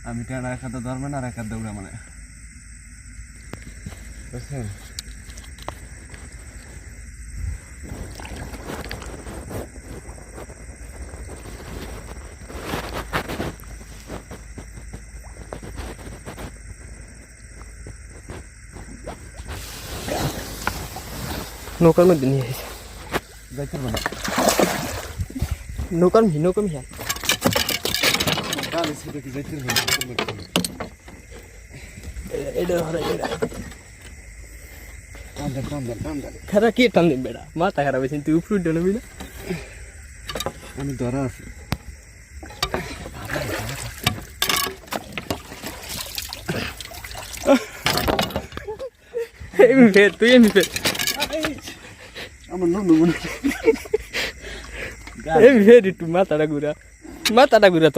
আমি টেনা এক হাতে ধরবে না আর এক হাত দৌড়া মানে বুঝছেন নৌকার মধ্যে নিয়ে এসেছে যাইতে পারবো না নৌকার মিয়া কালে ছেড়ে কি যাইতে পারবো না এটা ধরে এটা টান খারা কে টান দিন বেড়া মাথা খারাপ হয়েছে তুই উপরে উঠে নেবি না আমি ধরা আছি এমনি ফের তুই এমনি ফের আমার নুনু মনে এমনি ফের একটু মাথাটা ঘুরা তো